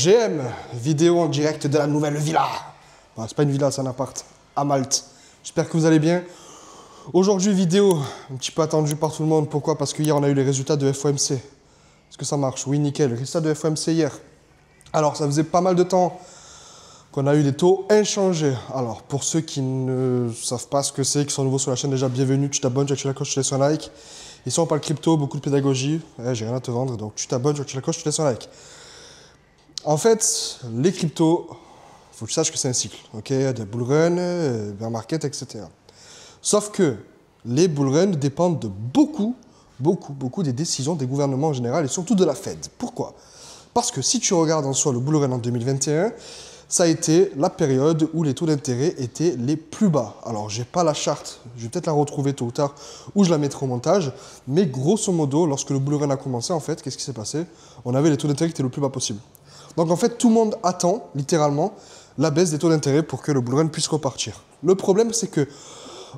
GM, vidéo en direct de la nouvelle villa. Enfin, c'est pas une villa, c'est un appart à Malte. J'espère que vous allez bien. Aujourd'hui, vidéo un petit peu attendue par tout le monde. Pourquoi? Parce que hier, on a eu les résultats de FOMC. Est-ce que ça marche? Oui, nickel. Résultats de FOMC hier. Alors, ça faisait pas mal de temps qu'on a eu des taux inchangés. Alors, pour ceux qui ne savent pas ce que c'est, qui sont nouveaux sur la chaîne, déjà, bienvenue. Tu t'abonnes, tu actives la cloche, tu laisses un like. Ici, on parle crypto, beaucoup de pédagogie. J'ai rien à te vendre, donc tu t'abonnes, tu actives la cloche, tu laisses un like. En fait, les cryptos, il faut que tu saches que c'est un cycle. Ok, des bull run, bear market, etc. Sauf que les bull runs dépendent de beaucoup des décisions des gouvernements en général et surtout de la Fed. Pourquoi? Parce que si tu regardes en soi le bull run en 2021, ça a été la période où les taux d'intérêt étaient les plus bas. Alors, je n'ai pas la charte, je vais peut-être la retrouver tôt ou tard, ou je la mettrai au montage. Mais grosso modo, lorsque le bull run a commencé, en fait, qu'est-ce qui s'est passé? On avait les taux d'intérêt qui étaient le plus bas possible. Donc, en fait, tout le monde attend, littéralement, la baisse des taux d'intérêt pour que le bull run puisse repartir. Le problème, c'est que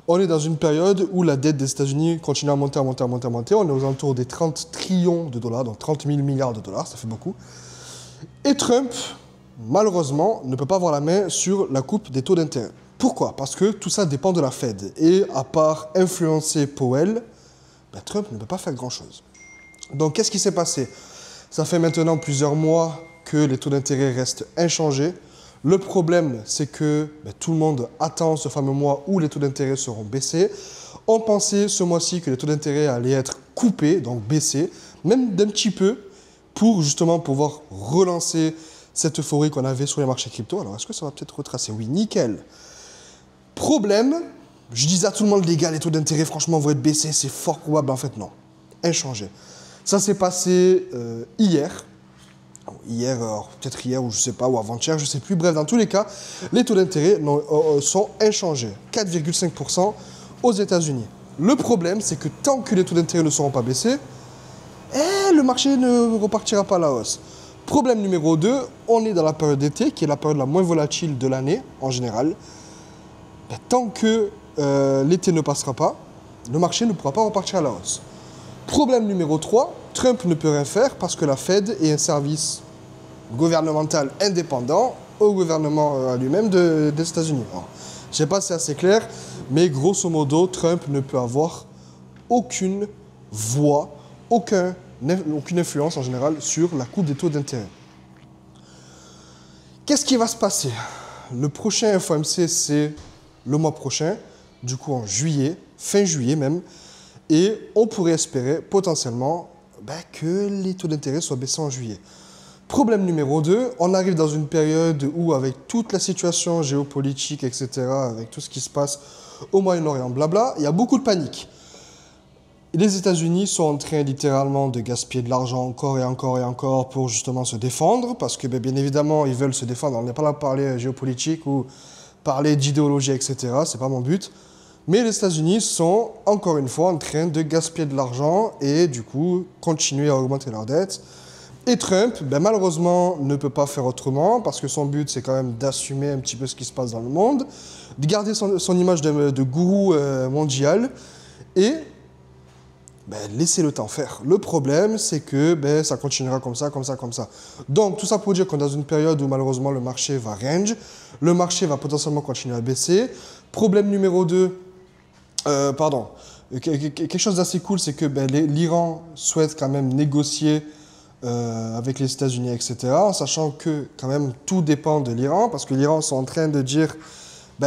on est dans une période où la dette des États-Unis continue à monter, à monter, à monter, à monter. On est aux alentours des 30 trillions de dollars, donc 30 000 milliards de dollars, ça fait beaucoup. Et Trump, malheureusement, ne peut pas avoir la main sur la coupe des taux d'intérêt. Pourquoi? Parce que tout ça dépend de la Fed. Et à part influencer Powell, Trump ne peut pas faire grand-chose. Donc, qu'est-ce qui s'est passé? Ça fait maintenant plusieurs mois que les taux d'intérêt restent inchangés. Le problème, c'est que tout le monde attend ce fameux mois où les taux d'intérêt seront baissés. On pensait ce mois-ci que les taux d'intérêt allaient être coupés, donc baissés, même d'un petit peu, pour justement pouvoir relancer cette euphorie qu'on avait sur les marchés crypto. Alors, est-ce que ça va peut-être retracer? Oui, nickel. Problème, je disais à tout le monde, les gars, les taux d'intérêt, franchement, vont être baissés, c'est fort probable. En fait, non. Inchangé. Ça s'est passé hier. Hier, peut-être hier, ou je sais pas, ou avant-hier, je sais plus. Bref, dans tous les cas, les taux d'intérêt sont inchangés. 4,5% aux États-Unis. Le problème, c'est que tant que les taux d'intérêt ne seront pas baissés, le marché ne repartira pas à la hausse. Problème numéro 2, on est dans la période d'été, qui est la période la moins volatile de l'année, en général. Tant que l'été ne passera pas, le marché ne pourra pas repartir à la hausse. Problème numéro 3, Trump ne peut rien faire parce que la Fed est un service gouvernemental indépendant au gouvernement lui-même des États-Unis. Je ne sais pas si c'est assez clair, mais grosso modo, Trump ne peut avoir aucune voix, aucune influence en général sur la coupe des taux d'intérêt. Qu'est-ce qui va se passer? Le prochain FOMC, c'est le mois prochain, du coup en juillet, fin juillet même, et on pourrait espérer potentiellement que les taux d'intérêt soient baissés en juillet. Problème numéro 2, on arrive dans une période où, avec toute la situation géopolitique, etc., avec tout ce qui se passe au Moyen-Orient, blabla, il y a beaucoup de panique. Les États-Unis sont en train littéralement de gaspiller de l'argent encore et encore et encore pour justement se défendre, parce que bien évidemment, ils veulent se défendre. On n'est pas là pour parler géopolitique ou parler d'idéologie, etc., c'est pas mon but. Mais les États-Unis sont, encore une fois, en train de gaspiller de l'argent et, du coup, continuer à augmenter leur dette. Et Trump, malheureusement, ne peut pas faire autrement parce que son but, c'est quand même d'assumer un petit peu ce qui se passe dans le monde, de garder son image de gourou mondial et laisser le temps faire. Le problème, c'est que ça continuera comme ça, comme ça, comme ça. Donc, tout ça pour dire qu'on est dans une période où, malheureusement, le marché va range. Le marché va potentiellement continuer à baisser. Problème numéro 2, quelque chose d'assez cool, c'est que l'Iran souhaite quand même négocier avec les États-Unis, etc., en sachant que quand même tout dépend de l'Iran, parce que l'Iran sont en train de dire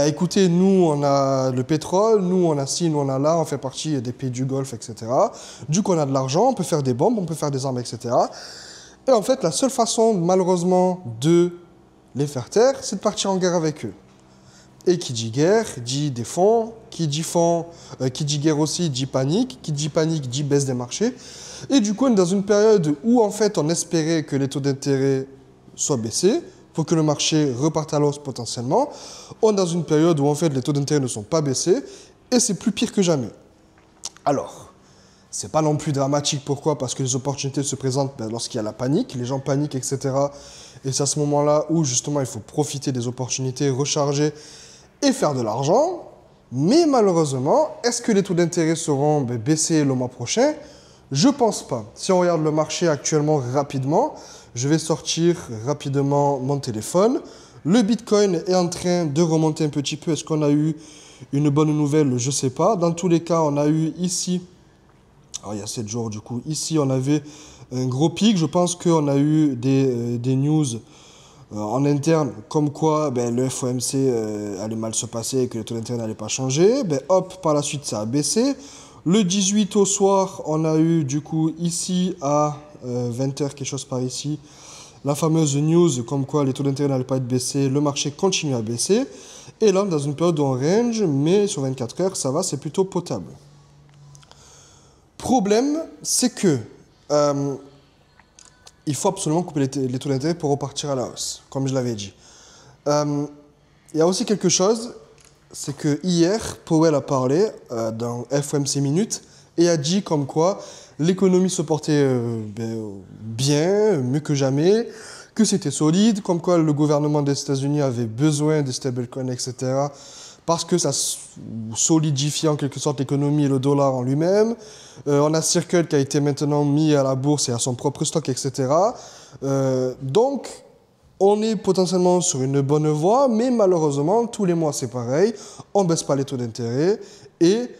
écoutez, nous on a le pétrole, nous on a ci, nous on a là, on fait partie des pays du Golfe, etc. Du coup on a de l'argent, on peut faire des bombes, on peut faire des armes, etc. Et en fait, la seule façon, malheureusement, de les faire taire, c'est de partir en guerre avec eux. Et qui dit guerre, dit des fonds, qui dit guerre aussi, dit panique, qui dit panique, dit baisse des marchés. Et du coup, on est dans une période où, en fait, on espérait que les taux d'intérêt soient baissés pour que le marché reparte à l'hausse potentiellement. On est dans une période où, en fait, les taux d'intérêt ne sont pas baissés et c'est plus pire que jamais. Alors, c'est pas non plus dramatique. Pourquoi? Parce que les opportunités se présentent lorsqu'il y a la panique, les gens paniquent, etc. Et c'est à ce moment-là où, justement, il faut profiter des opportunités, recharger et faire de l'argent. Mais malheureusement, est-ce que les taux d'intérêt seront baissés le mois prochain? Je pense pas. Si on regarde le marché actuellement rapidement, Je vais sortir rapidement mon téléphone. Le Bitcoin est en train de remonter un petit peu. Est-ce qu'on a eu une bonne nouvelle? Je ne sais pas. Dans tous les cas, on a eu ici, alors il y a 7 jours du coup, ici on avait un gros pic. Je pense qu'on a eu des news en interne comme quoi le FOMC allait mal se passer et que le taux d'intérêt n'allait pas changer. Hop, par la suite ça a baissé. Le 18 au soir, on a eu du coup ici à 20 h, quelque chose par ici, la fameuse news comme quoi les taux d'intérêt n'allaient pas être baissés, le marché continue à baisser. Et là, dans une période en range, mais sur 24 heures, ça va, c'est plutôt potable. Problème, c'est que il faut absolument couper les taux d'intérêt pour repartir à la hausse, comme je l'avais dit. Il y a aussi quelque chose, c'est que hier, Powell a parlé dans FOMC Minutes et a dit comme quoi l'économie se portait bien, mieux que jamais, que c'était solide, comme quoi le gouvernement des États-Unis avait besoin des stablecoins, etc., parce que ça solidifie en quelque sorte l'économie et le dollar en lui-même. On a Circle qui a été maintenant mis à la bourse et à son propre stock, etc. Donc, on est potentiellement sur une bonne voie, mais malheureusement, tous les mois, c'est pareil. On ne baisse pas les taux d'intérêt. Et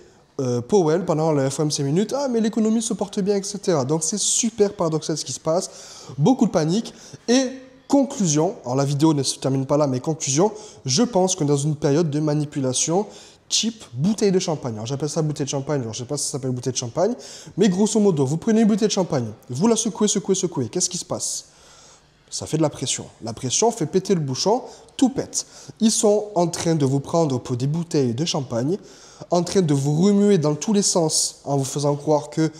Powell, pendant le FOMC Minutes, mais l'économie se porte bien, etc. Donc, c'est super paradoxal ce qui se passe. Beaucoup de panique. Et conclusion, alors la vidéo ne se termine pas là, mais conclusion, je pense qu'on est dans une période de manipulation type bouteille de champagne. Alors, j'appelle ça bouteille de champagne, alors, je ne sais pas si ça s'appelle bouteille de champagne, mais grosso modo, vous prenez une bouteille de champagne, vous la secouez, secouez, secouez. Qu'est-ce qui se passe? Ça fait de la pression. La pression fait péter le bouchon, tout pète. Ils sont en train de vous prendre pour des bouteilles de champagne, en train de vous remuer dans tous les sens, en vous faisant croire que,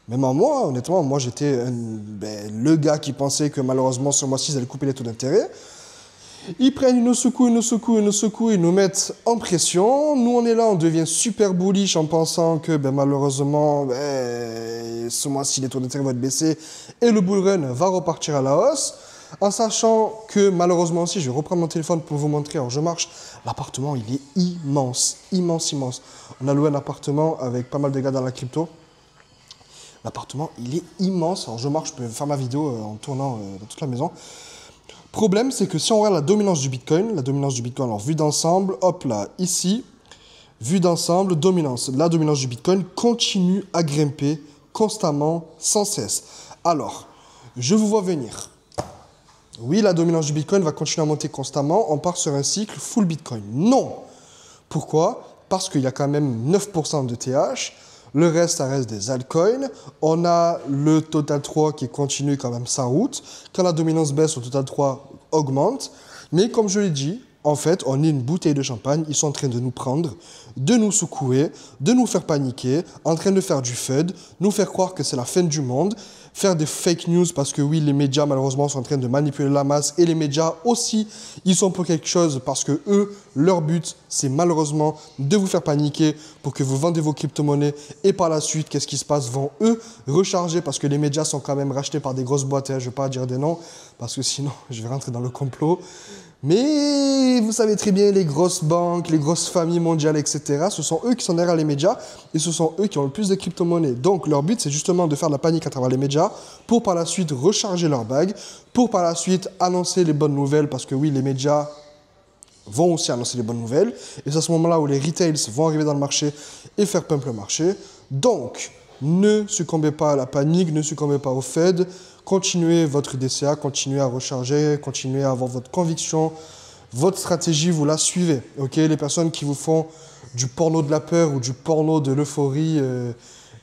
même à moi, honnêtement, moi j'étais le gars qui pensait que malheureusement ce mois-ci, ils allaient couper les taux d'intérêt. Ils prennent une secouille, une secouille, une secouille, ils nous mettent en pression. Nous, on est là, on devient super bullish en pensant que malheureusement, ce mois-ci, les taux d'intérêt vont être baissés et le bull run va repartir à la hausse. En sachant que malheureusement aussi, je vais reprendre mon téléphone pour vous montrer. Alors je marche, l'appartement il est immense, immense, immense. On a loué un appartement avec pas mal de gars dans la crypto. L'appartement il est immense. Alors je marche, je peux faire ma vidéo en tournant dans toute la maison. Problème, c'est que si on regarde la dominance du Bitcoin, alors vue d'ensemble, hop là, ici, vue d'ensemble, dominance. La dominance du Bitcoin continue à grimper constamment, sans cesse. Alors, je vous vois venir. Oui, la dominance du Bitcoin va continuer à monter constamment. On part sur un cycle full Bitcoin. Non. Pourquoi? Parce qu'il y a quand même 9% de TH. Le reste, ça reste des altcoins. On a le Total 3 qui continue quand même sa route. Quand la dominance baisse, le Total 3 augmente. Mais comme je l'ai dit, en fait, on est une bouteille de champagne. Ils sont en train de nous prendre, de nous secouer, de nous faire paniquer, en train de faire du FUD, nous faire croire que c'est la fin du monde, faire des fake news parce que oui, les médias malheureusement sont en train de manipuler la masse et les médias aussi, ils sont pour quelque chose parce que eux, leur but, c'est malheureusement de vous faire paniquer pour que vous vendez vos crypto-monnaies et par la suite, qu'est-ce qui se passe? Vont eux recharger parce que les médias sont quand même rachetés par des grosses boîtes, je ne vais pas dire des noms parce que sinon, je vais rentrer dans le complot. Mais vous savez très bien, les grosses banques, les grosses familles mondiales, etc., ce sont eux qui sont derrière les médias et ce sont eux qui ont le plus de crypto-monnaies. Donc leur but, c'est justement de faire de la panique à travers les médias pour par la suite recharger leur bague, pour par la suite annoncer les bonnes nouvelles parce que oui, les médias vont aussi annoncer les bonnes nouvelles. Et c'est à ce moment-là où les retails vont arriver dans le marché et faire pump le marché. Donc, ne succombez pas à la panique, ne succombez pas au Fed. Continuez votre DCA, continuez à recharger, continuez à avoir votre conviction. Votre stratégie, vous la suivez. Okay? Les personnes qui vous font du porno de la peur ou du porno de l'euphorie,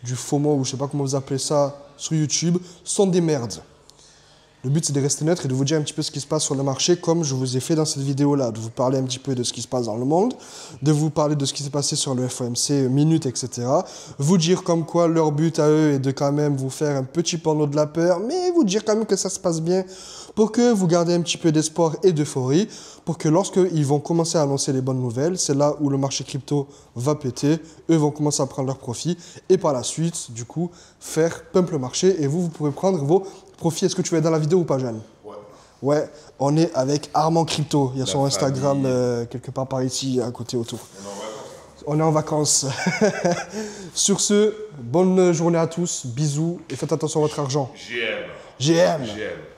du FOMO, ou je ne sais pas comment vous appelez ça, sur YouTube, sont des merdes. Le but, c'est de rester neutre et de vous dire un petit peu ce qui se passe sur le marché, comme je vous ai fait dans cette vidéo-là, de vous parler un petit peu de ce qui se passe dans le monde, de vous parler de ce qui s'est passé sur le FOMC, minutes, etc. Vous dire comme quoi leur but à eux est de quand même vous faire un petit porno de la peur, mais vous dire quand même que ça se passe bien pour que vous gardez un petit peu d'espoir et d'euphorie, pour que lorsqu'ils vont commencer à annoncer les bonnes nouvelles, c'est là où le marché crypto va péter, eux vont commencer à prendre leurs profits, et par la suite, du coup, faire pump le marché, et vous pourrez prendre vos profits. Est-ce que tu vas être dans la vidéo ou pas, Jeanne? Ouais. Ouais, on est avec Armand Crypto, il y a son Instagram quelque part par ici, à côté autour. On est en vacances. Sur ce, bonne journée à tous, bisous, et faites attention à votre argent. GM. GM. GM.